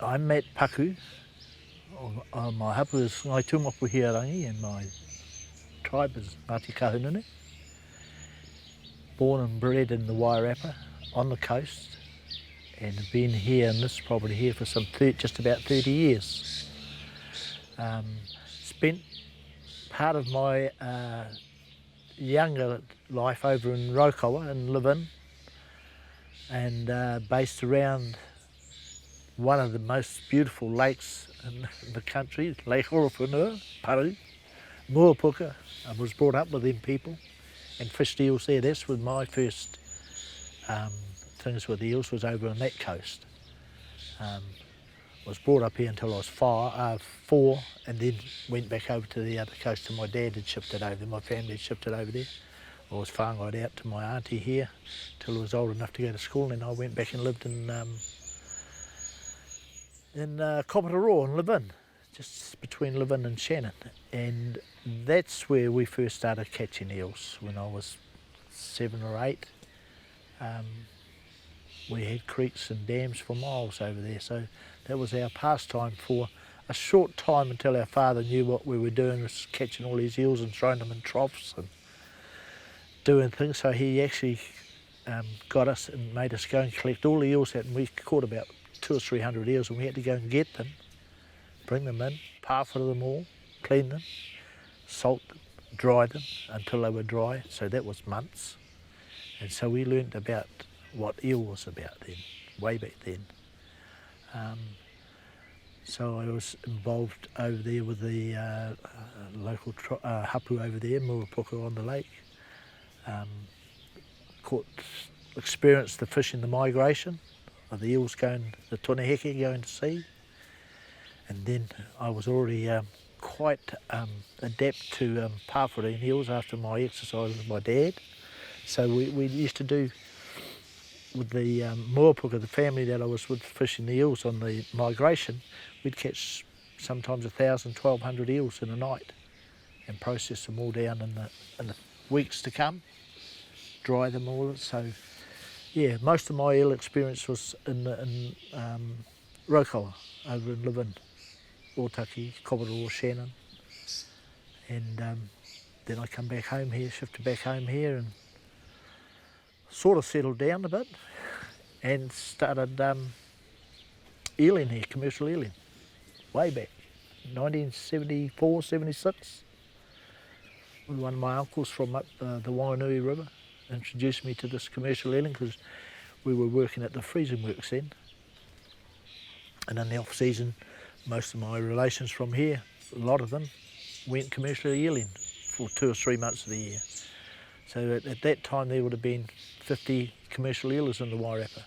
I met Paku. My hapu is Ngai Tumapu Hiarangi and my tribe is Ngāti Kahununu. Born and bred in the Wairarapa on the coast and have been here in this property here for just about 30 years. Spent part of my younger life over in Rokawa and Levin and based around one of the most beautiful lakes in the country, Lake Horowhenua, Paru, Muapuka. I was brought up with them people and fished eels there. That's when my first things with eels was over on that coast. Was brought up here until I was 4 and then went back over to the other coast and my dad had shifted over there, my family had shifted over there. I was whāngai out to my auntie here till I was old enough to go to school, and I went back and lived in Kopararoa and Levin, just between Levin and Shannon. And that's where we first started catching eels when I was 7 or 8. We had creeks and dams for miles over there, so that was our pastime for a short time until our father knew what we were doing, was catching all these eels and throwing them in troughs and doing things. So he actually got us and made us go and collect all the eels out, and we caught about 200 or 300 eels, and we had to go and get them, bring them in, parfait them all, clean them, salt them, dry them until they were dry. So that was months, and so we learnt about what eel was about then, way back then. So I was involved over there with the local hapu over there, Muapuka on the lake. Experienced the fishing, the migration of the eels going, the tuneheke going to sea. And then I was already quite adept to parfaiting eels after my exercise with my dad. So we used to do, with the Muapuka, the family that I was with fishing the eels on the migration, we'd catch sometimes 1,000, 1,200 eels in a night and process them all down in the weeks to come, dry them all. So yeah, most of my eel experience was in Rokawa, over in Levin, Otaki, Kopararoa, Shannon. And then I come back home here, shifted back home here and sort of settled down a bit and started eeling here, commercial eeling, way back, 1974, 76. With one of my uncles from up the Wainui River introduced me to this commercial eeling because we were working at the freezing works then. And in the off season, most of my relations from here, a lot of them, went commercial eeling for 2 or 3 months of the year. So at that time there would have been 50 commercial eelers in the Wairarapa.